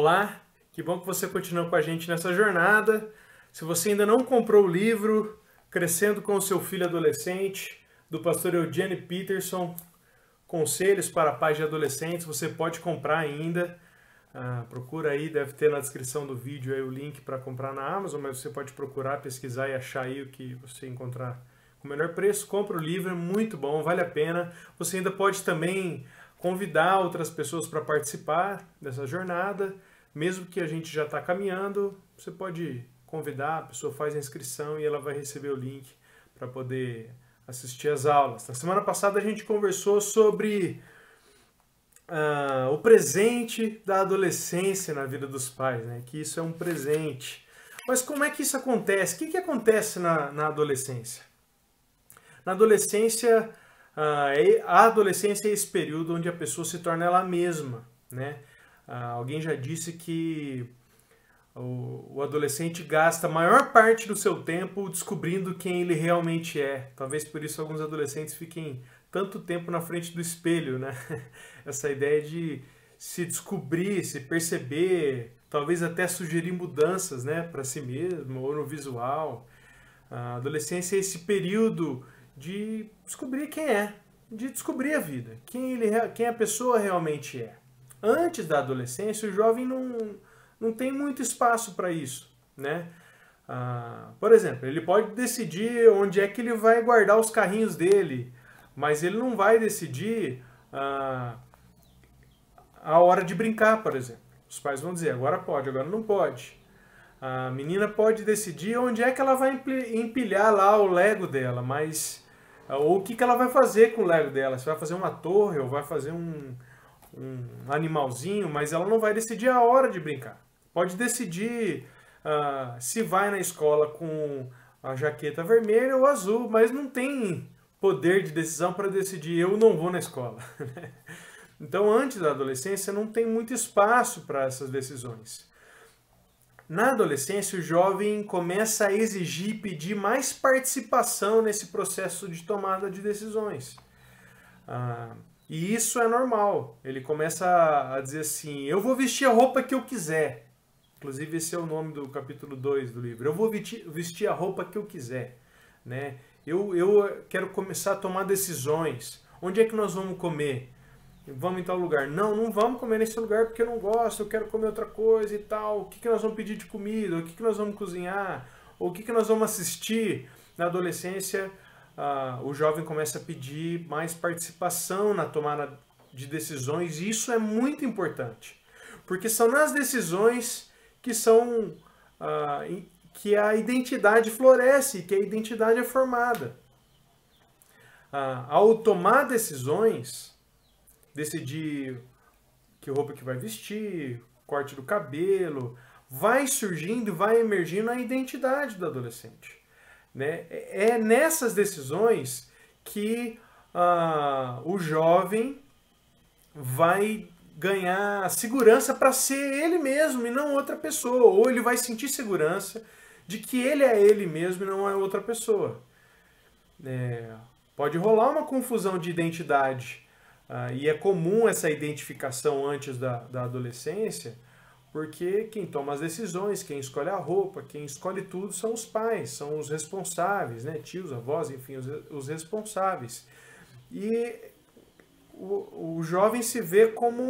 Olá, que bom que você continua com a gente nessa jornada. Se você ainda não comprou o livro Crescendo com o Seu Filho Adolescente, do pastor Eugene Peterson, Conselhos para Pais de Adolescentes, você pode comprar ainda. Procura aí, deve ter na descrição do vídeo aí o link para comprar na Amazon, mas você pode procurar, pesquisar e achar aí o que você encontrar com o melhor preço. Compra o livro, é muito bom, vale a pena. Você ainda pode também convidar outras pessoas para participar dessa jornada. Mesmo que a gente já está caminhando, você pode convidar, a pessoa faz a inscrição e ela vai receber o link para poder assistir às aulas. Na semana passada a gente conversou sobre o presente da adolescência na vida dos pais, né? Que isso é um presente. Mas como é que isso acontece? O que acontece na adolescência? Na adolescência, a adolescência é esse período onde a pessoa se torna ela mesma, né? Alguém já disse que o adolescente gasta a maior parte do seu tempo descobrindo quem ele realmente é. Talvez por isso alguns adolescentes fiquem tanto tempo na frente do espelho, né? Essa ideia de se descobrir, se perceber, talvez até sugerir mudanças, né, para si mesmo ou no visual. A adolescência é esse período de descobrir quem é, de descobrir a vida, quem a pessoa realmente é. Antes da adolescência, o jovem não tem muito espaço para isso, né? Por exemplo, ele pode decidir onde é que ele vai guardar os carrinhos dele, mas ele não vai decidir a hora de brincar, por exemplo. Os pais vão dizer, agora pode, agora não pode. A menina pode decidir onde é que ela vai empilhar lá o Lego dela, mas ou o que ela vai fazer com o Lego dela. Se vai fazer uma torre ou vai fazer um animalzinho, mas ela não vai decidir a hora de brincar. Pode decidir se vai na escola com a jaqueta vermelha ou azul, mas não tem poder de decisão para decidir eu não vou na escola. Então, antes da adolescência, não tem muito espaço para essas decisões. Na adolescência, o jovem começa a exigir e pedir mais participação nesse processo de tomada de decisões. E isso é normal. Ele começa a dizer assim, eu vou vestir a roupa que eu quiser. Inclusive esse é o nome do capítulo 2 do livro. Eu vou vestir a roupa que eu quiser. Né? Eu quero começar a tomar decisões. Onde é que nós vamos comer? Vamos em tal lugar. Não vamos comer nesse lugar porque eu não gosto, eu quero comer outra coisa e tal. O que nós vamos pedir de comida? O que nós vamos cozinhar? Ou o que nós vamos assistir? Na adolescência, o jovem começa a pedir mais participação na tomada de decisões, e isso é muito importante, porque são nas decisões que a identidade floresce, que a identidade é formada. Ao tomar decisões, decidir que roupa que vai vestir, corte do cabelo, vai surgindo, vai emergindo a identidade do adolescente. Né? É nessas decisões que o jovem vai ganhar segurança para ser ele mesmo e não outra pessoa. Ou ele vai sentir segurança de que ele é ele mesmo e não é outra pessoa. Pode rolar uma confusão de identidade. E é comum essa identificação antes da adolescência, porque quem toma as decisões, quem escolhe a roupa, quem escolhe tudo são os pais, são os responsáveis, né? Tios, avós, enfim, os responsáveis. E o jovem se vê como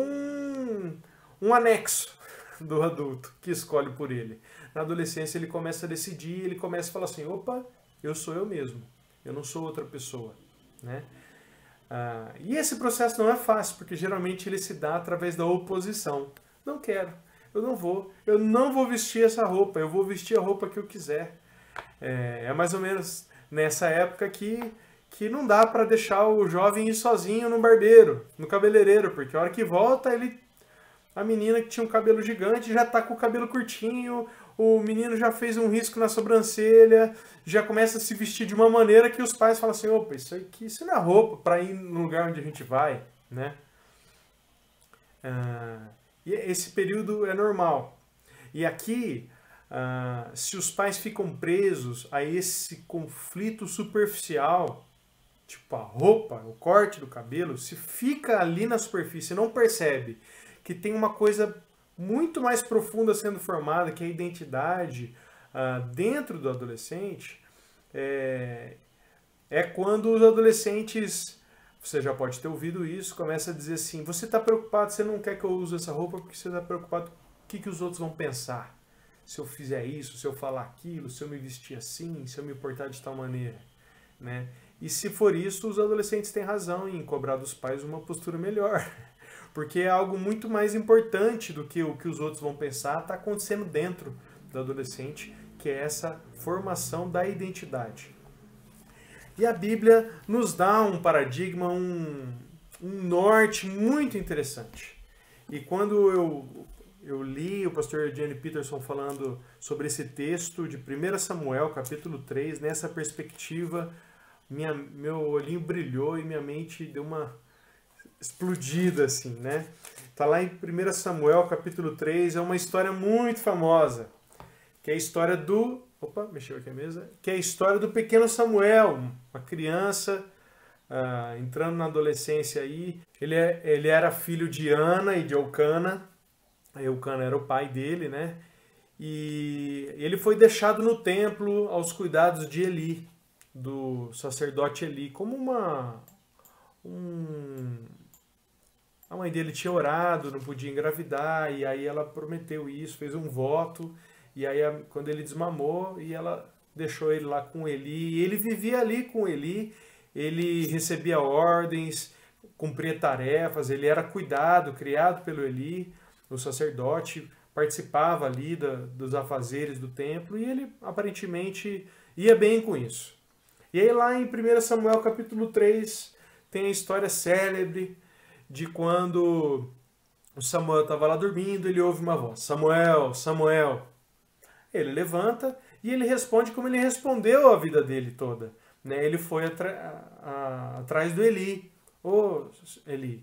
um anexo do adulto que escolhe por ele. Na adolescência ele começa a decidir, ele começa a falar assim, opa, eu sou eu mesmo, eu não sou outra pessoa. Né? E esse processo não é fácil, porque geralmente ele se dá através da oposição. Não quero. Eu não vou vestir essa roupa, eu vou vestir a roupa que eu quiser. É mais ou menos nessa época que não dá para deixar o jovem ir sozinho no barbeiro, no cabeleireiro, porque a hora que volta, a menina que tinha um cabelo gigante já está com o cabelo curtinho, o menino já fez um risco na sobrancelha, já começa a se vestir de uma maneira que os pais falam assim, opa, isso não é roupa para ir no lugar onde a gente vai, né? E esse período é normal. E aqui, se os pais ficam presos a esse conflito superficial, tipo a roupa, o corte do cabelo, se fica ali na superfície e não percebe que tem uma coisa muito mais profunda sendo formada, que é a identidade dentro do adolescente, é quando os adolescentes, você já pode ter ouvido isso, começa a dizer assim, você está preocupado, você não quer que eu use essa roupa porque você está preocupado com o que os outros vão pensar. Se eu fizer isso, se eu falar aquilo, se eu me vestir assim, se eu me portar de tal maneira, né? E se for isso, os adolescentes têm razão em cobrar dos pais uma postura melhor. Porque é algo muito mais importante do que o que os outros vão pensar, está acontecendo dentro do adolescente, que é essa formação da identidade. E a Bíblia nos dá um paradigma, um norte muito interessante. E quando eu li o pastor Eugene Peterson falando sobre esse texto de 1 Samuel, capítulo 3, nessa perspectiva, meu olhinho brilhou e minha mente deu uma explodida, assim, né? Tá lá em 1 Samuel, capítulo 3, é uma história muito famosa, que é a história do... Opa, mexeu aqui a mesa. Que é a história do pequeno Samuel, uma criança entrando na adolescência aí. Ele era filho de Ana e de Eucana. Eucana era o pai dele, né? E ele foi deixado no templo aos cuidados de Eli, do sacerdote Eli, como a mãe dele tinha orado, não podia engravidar, e aí ela prometeu isso, fez um voto, e aí quando ele desmamou, e ela deixou ele lá com Eli, e ele vivia ali com Eli, ele recebia ordens, cumpria tarefas, ele era cuidado, criado pelo Eli, o sacerdote, participava ali dos afazeres do templo, e ele aparentemente ia bem com isso. E aí lá em 1 Samuel capítulo 3 tem a história célebre de quando o Samuel estava lá dormindo, ele ouve uma voz, Samuel, Samuel. Ele levanta e ele responde como ele respondeu a vida dele toda. Né? Ele foi atrás do Eli. Ô Eli, o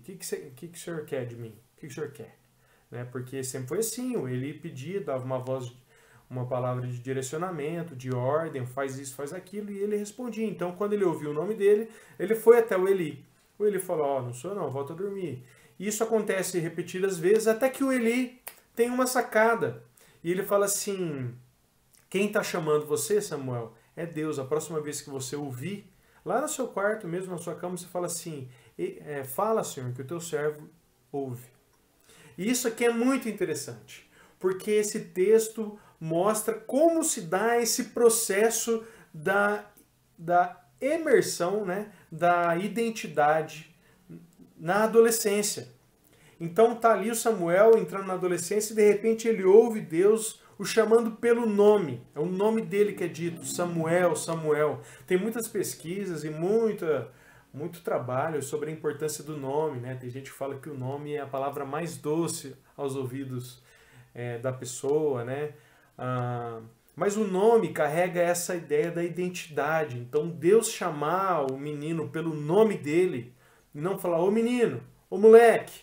que o senhor quer de mim? O que o senhor quer? Né? Porque sempre foi assim, o Eli pedia, dava uma voz, uma palavra de direcionamento, de ordem, faz isso, faz aquilo, e ele respondia. Então, quando ele ouviu o nome dele, ele foi até o Eli. O Eli falou, não sou não, volta a dormir. E isso acontece repetidas vezes, até que o Eli tem uma sacada. E ele fala assim, quem está chamando você, Samuel, é Deus. A próxima vez que você ouvir, lá no seu quarto, mesmo na sua cama, você fala assim, fala, Senhor, que o teu servo ouve. E isso aqui é muito interessante, porque esse texto mostra como se dá esse processo da imersão, né, da identidade na adolescência. Então tá ali o Samuel entrando na adolescência e de repente ele ouve Deus o chamando pelo nome. É o nome dele que é dito, Samuel, Samuel. Tem muitas pesquisas e muito trabalho sobre a importância do nome, né? Tem gente que fala que o nome é a palavra mais doce aos ouvidos da pessoa, né? Mas o nome carrega essa ideia da identidade. Então Deus chamar o menino pelo nome dele, e não falar, ô menino, ô moleque,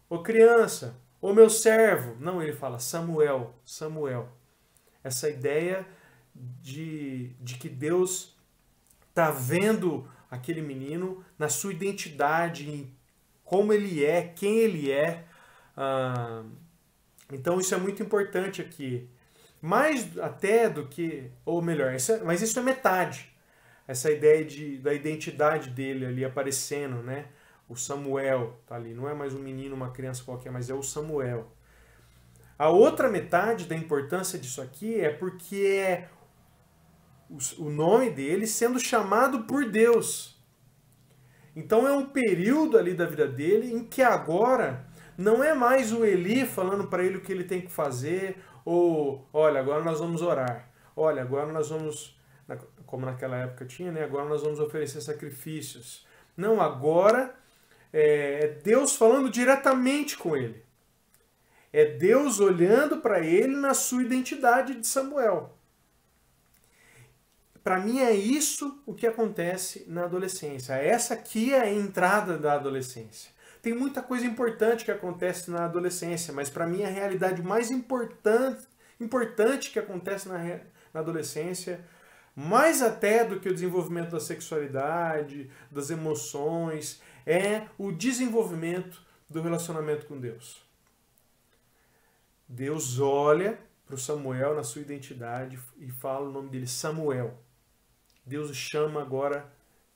ô criança, ô meu servo. Não, ele fala Samuel, Samuel. Essa ideia de que Deus está vendo aquele menino na sua identidade, em como ele é, quem ele é. Então isso é muito importante aqui. Mais até do que, ou melhor, mas isso é metade. Essa ideia da identidade dele ali aparecendo, né? O Samuel tá ali, não é mais um menino, uma criança qualquer, mas é o Samuel. A outra metade da importância disso aqui é porque é o nome dele sendo chamado por Deus. Então é um período ali da vida dele em que agora não é mais o Eli falando para ele o que ele tem que fazer, ou olha, agora nós vamos orar. Olha, agora nós vamos, como naquela época tinha, né? Agora nós vamos oferecer sacrifícios. Não, agora é Deus falando diretamente com ele. É Deus olhando para ele na sua identidade de Samuel. Para mim é isso o que acontece na adolescência. Essa aqui é a entrada da adolescência. Tem muita coisa importante que acontece na adolescência, mas para mim a realidade mais importante que acontece na adolescência, mais até do que o desenvolvimento da sexualidade, das emoções, é o desenvolvimento do relacionamento com Deus. Deus olha para o Samuel na sua identidade e fala o nome dele, Samuel. Deus o chama agora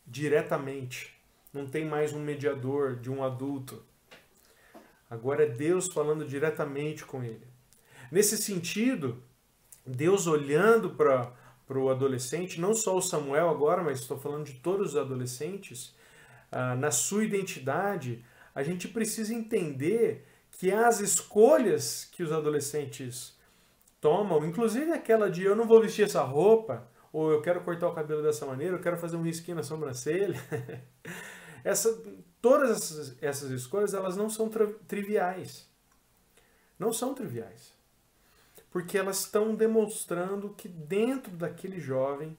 diretamente. Não tem mais um mediador de um adulto. Agora é Deus falando diretamente com ele. Nesse sentido, Deus olhando para o adolescente, não só o Samuel agora, mas estou falando de todos os adolescentes, na sua identidade, a gente precisa entender que as escolhas que os adolescentes tomam, inclusive aquela de eu não vou vestir essa roupa, ou eu quero cortar o cabelo dessa maneira, eu quero fazer um risquinho na sobrancelha. Todas essas escolhas, elas não são triviais. Não são triviais. Porque elas estão demonstrando que dentro daquele jovem,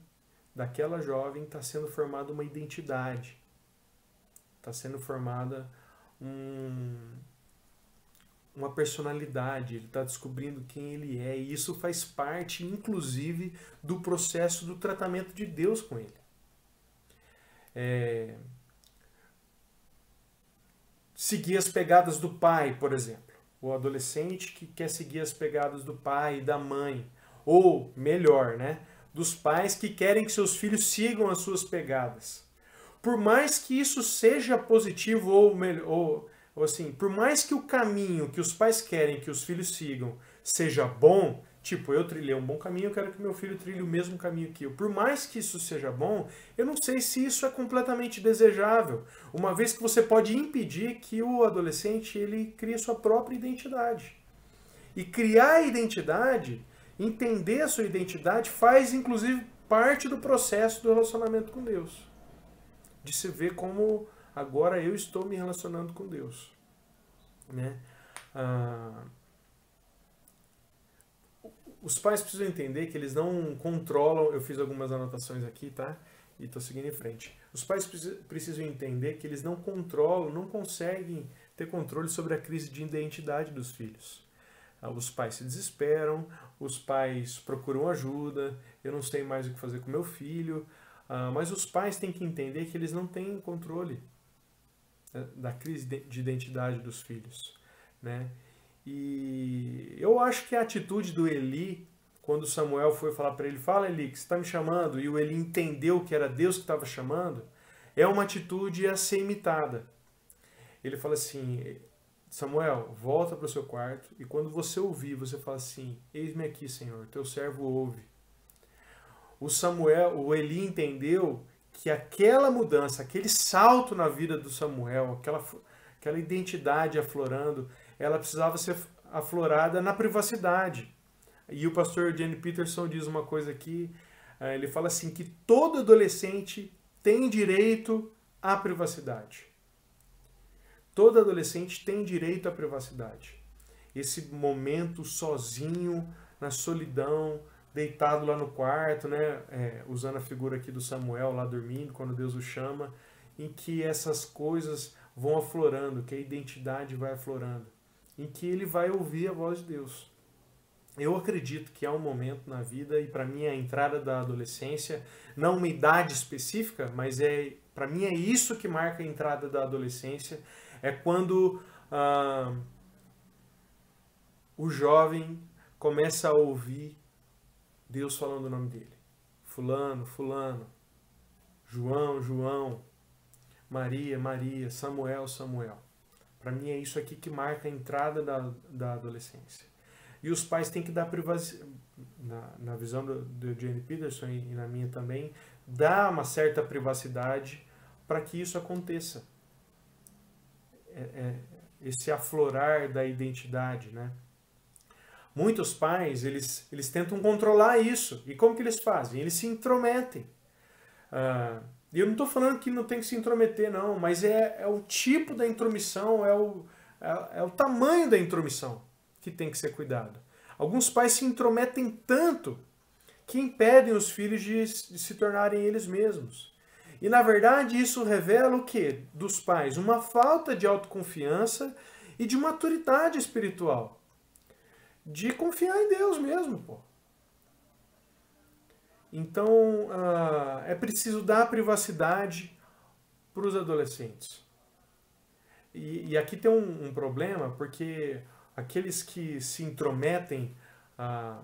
daquela jovem, está sendo formada uma identidade. Está sendo formada uma personalidade, ele está descobrindo quem ele é, e isso faz parte, inclusive, do processo do tratamento de Deus com ele. Seguir as pegadas do pai, por exemplo. O adolescente que quer seguir as pegadas do pai e da mãe, ou, melhor, né, dos pais que querem que seus filhos sigam as suas pegadas. Por mais que isso seja positivo ou assim, por mais que o caminho que os pais querem que os filhos sigam seja bom, tipo, eu trilhei um bom caminho, eu quero que meu filho trilhe o mesmo caminho que eu. Por mais que isso seja bom, eu não sei se isso é completamente desejável, uma vez que você pode impedir que o adolescente ele crie sua própria identidade. E criar a identidade, entender a sua identidade, faz inclusive parte do processo do relacionamento com Deus. De se ver como agora eu estou me relacionando com Deus. Né? Os pais precisam entender que eles não controlam, eu fiz algumas anotações aqui, tá? E estou seguindo em frente. Os pais precisam entender que eles não controlam, não conseguem ter controle sobre a crise de identidade dos filhos. Os pais se desesperam, os pais procuram ajuda, eu não sei mais o que fazer com meu filho, mas os pais têm que entender que eles não têm controle da crise de identidade dos filhos, né? E eu acho que a atitude do Eli, quando Samuel foi falar para ele, fala Eli, que você está me chamando, e o Eli entendeu que era Deus que estava chamando, é uma atitude a ser imitada. Ele fala assim, Samuel, volta para o seu quarto, e quando você ouvir, você fala assim, eis-me aqui, Senhor, teu servo ouve. O Eli entendeu que aquela mudança, aquele salto na vida do Samuel, aquela identidade aflorando, ela precisava ser aflorada na privacidade. E o pastor Eugene Peterson diz uma coisa aqui, ele fala assim, que todo adolescente tem direito à privacidade. Todo adolescente tem direito à privacidade. Esse momento sozinho, na solidão, deitado lá no quarto, né, usando a figura aqui do Samuel lá dormindo, quando Deus o chama, em que essas coisas vão aflorando, que a identidade vai aflorando, em que ele vai ouvir a voz de Deus. Eu acredito que há um momento na vida, e para mim a entrada da adolescência, não uma idade específica, mas para mim é isso que marca a entrada da adolescência, é quando o jovem começa a ouvir Deus falando o nome dele. Fulano, fulano. João, João. Maria, Maria. Samuel, Samuel. Para mim é isso aqui que marca a entrada da adolescência. E os pais têm que dar privacidade, na visão do Eugene Peterson e na minha também, dar uma certa privacidade para que isso aconteça. Esse aflorar da identidade, né? Muitos pais, eles tentam controlar isso. E como que eles fazem? Eles se intrometem. E eu não estou falando que não tem que se intrometer, não, mas é o tipo da intromissão, é o tamanho da intromissão que tem que ser cuidado. Alguns pais se intrometem tanto que impedem os filhos de se tornarem eles mesmos. E, na verdade, isso revela o quê? Dos pais? Uma falta de autoconfiança e de maturidade espiritual. De confiar em Deus mesmo, pô. Então, é preciso dar privacidade para os adolescentes. E aqui tem um problema, porque aqueles que se intrometem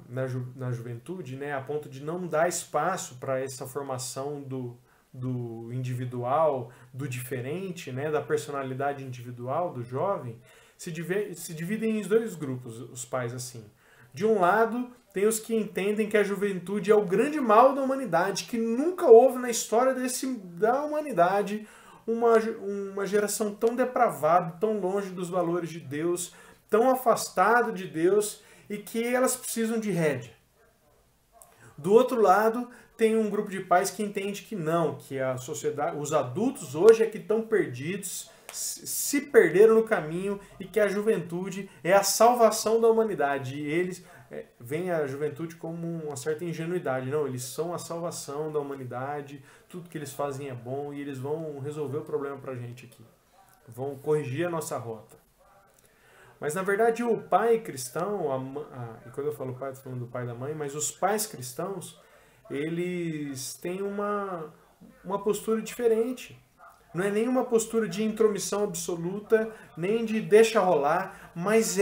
na juventude, né, a ponto de não dar espaço para essa formação do individual, do diferente, né, da personalidade individual do jovem, se dividem em dois grupos, os pais assim. De um lado, tem os que entendem que a juventude é o grande mal da humanidade, que nunca houve na história da humanidade uma geração tão depravada, tão longe dos valores de Deus, tão afastada de Deus, e que elas precisam de rédea. Do outro lado, tem um grupo de pais que entende que não, que a sociedade, os adultos hoje é que estão perdidos, se perderam no caminho e que a juventude é a salvação da humanidade. E eles veem a juventude como uma certa ingenuidade. Não, eles são a salvação da humanidade, tudo que eles fazem é bom e eles vão resolver o problema pra gente aqui. Vão corrigir a nossa rota. Mas, na verdade, o pai cristão, e quando eu falo pai, estou falando do pai e da mãe, mas os pais cristãos, eles têm uma postura diferente. Não é nem uma postura de intromissão absoluta, nem de deixa rolar, mas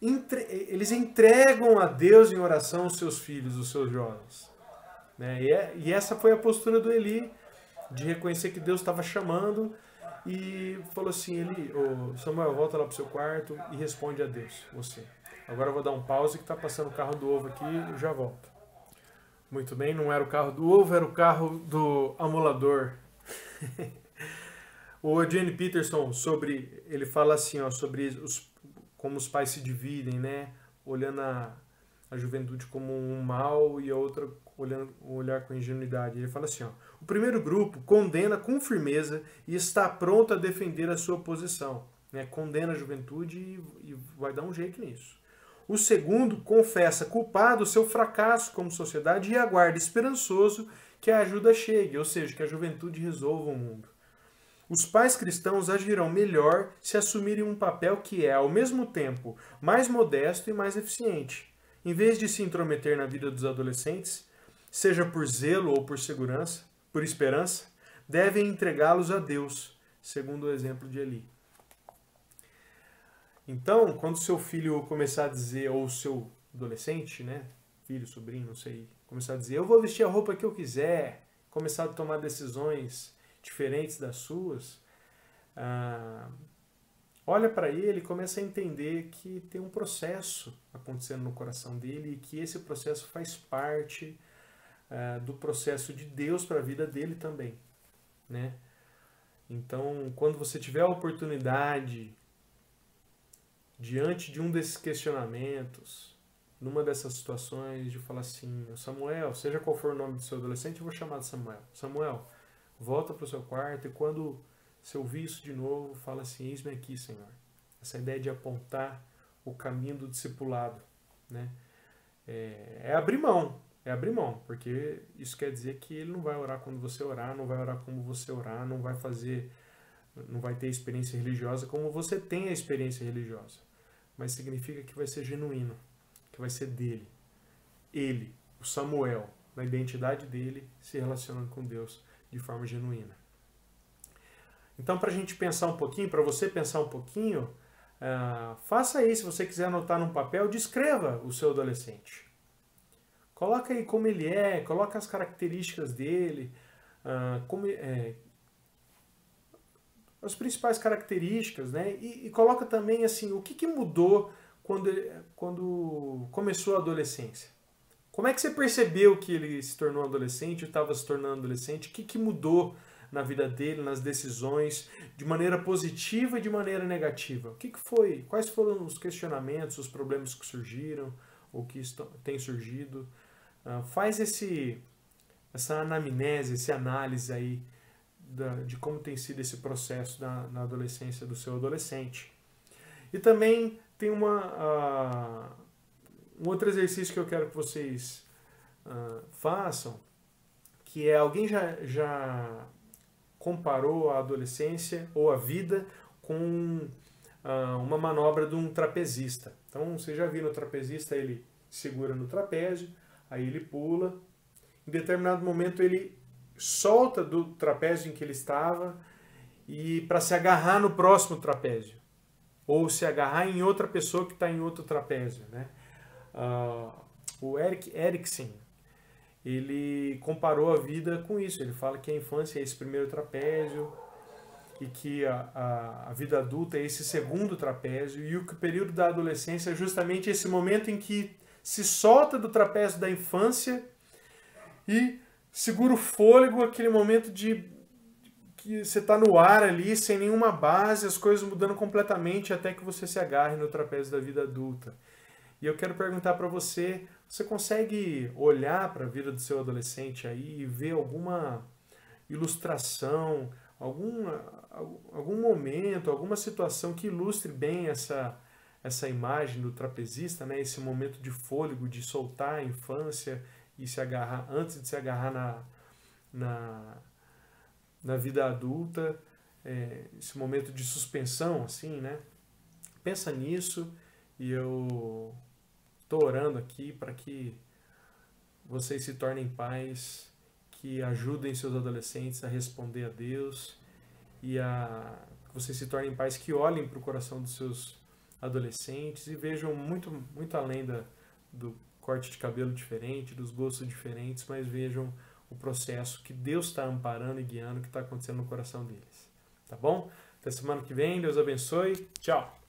eles entregam a Deus em oração os seus filhos, os seus jovens. Né? E essa foi a postura do Eli, de reconhecer que Deus estava chamando, e falou assim, Eli, Samuel, volta lá pro seu quarto e responde a Deus, você. Agora eu vou dar um pause que está passando o carro do ovo aqui e já volto. Muito bem, não era o carro do ovo, era o carro do amolador. O Eugene Peterson, ele fala assim, ó, sobre como os pais se dividem, né? Olhando a juventude como um mal e a outra olhando um olhar com ingenuidade. Ele fala assim, ó, o primeiro grupo condena com firmeza e está pronto a defender a sua posição. Né? Condena a juventude e vai dar um jeito nisso. O segundo confessa culpado o seu fracasso como sociedade e aguarda esperançoso que a ajuda chegue, ou seja, que a juventude resolva o mundo. Os pais cristãos agirão melhor se assumirem um papel que é, ao mesmo tempo, mais modesto e mais eficiente. Em vez de se intrometer na vida dos adolescentes, seja por zelo ou por esperança, devem entregá-los a Deus, segundo o exemplo de Eli. Então, quando seu filho começar a dizer, ou seu adolescente, né, filho, sobrinho, não sei, começar a dizer, eu vou vestir a roupa que eu quiser, começar a tomar decisões diferentes das suas, olha para ele e começa a entender que tem um processo acontecendo no coração dele e que esse processo faz parte do processo de Deus para a vida dele também, né? Então, quando você tiver a oportunidade, diante de um desses questionamentos, numa dessas situações, de falar assim, Samuel, seja qual for o nome do seu adolescente, eu vou chamar de Samuel. Samuel, volta para o seu quarto e quando você ouvir isso de novo, fala assim, eis-me aqui, Senhor. Essa ideia de apontar o caminho do discipulado, né? É abrir mão, porque isso quer dizer que ele não vai orar quando você orar, não vai orar como você orar, não vai ter experiência religiosa como você tem a experiência religiosa. Mas significa que vai ser genuíno, que vai ser dele. Ele, o Samuel, na identidade dele, se relacionando com Deus de forma genuína. Então, para a gente pensar um pouquinho, para você pensar um pouquinho, faça aí, se você quiser anotar num papel, descreva o seu adolescente. Coloca aí como ele é, coloca as características dele, as principais características, né? E coloca também assim, o que mudou quando começou a adolescência. Como é que você percebeu que ele se tornou adolescente, estava se tornando adolescente? O que mudou na vida dele, nas decisões, de maneira positiva e de maneira negativa? O que foi? Quais foram os questionamentos, os problemas que surgiram, ou que têm surgido? Faz essa anamnese, essa análise aí de como tem sido esse processo na adolescência do seu adolescente. E também tem um outro exercício que eu quero que vocês façam, que é, alguém já comparou a adolescência ou a vida com uma manobra de um trapezista. Então, você já viu o trapezista, ele segura no trapézio, aí ele pula, em determinado momento ele solta do trapézio em que ele estava e para se agarrar no próximo trapézio. ou se agarrar em outra pessoa que está em outro trapézio, né? O Erik Erikson, ele comparou a vida com isso. Ele fala que a infância é esse primeiro trapézio e que a vida adulta é esse segundo trapézio, e o período da adolescência é justamente esse momento em que se solta do trapézio da infância e segura o fôlego, aquele momento de que você está no ar ali, sem nenhuma base, as coisas mudando completamente até que você se agarre no trapézio da vida adulta. E eu quero perguntar para você, você consegue olhar para a vida do seu adolescente aí e ver alguma ilustração, algum momento, alguma situação que ilustre bem essa imagem do trapezista, né? Esse momento de fôlego, de soltar a infância e se agarrar, antes de se agarrar na vida adulta, esse momento de suspensão, assim, né? Pensa nisso, e eu estou orando aqui para que vocês se tornem pais que ajudem seus adolescentes a responder a Deus, e que vocês se tornem pais que olhem para o coração dos seus adolescentes e vejam muito, muito além do corte de cabelo diferente, dos gostos diferentes, mas vejam o processo que Deus está amparando e guiando, que está acontecendo no coração deles. Tá bom? Até semana que vem, Deus abençoe. Tchau!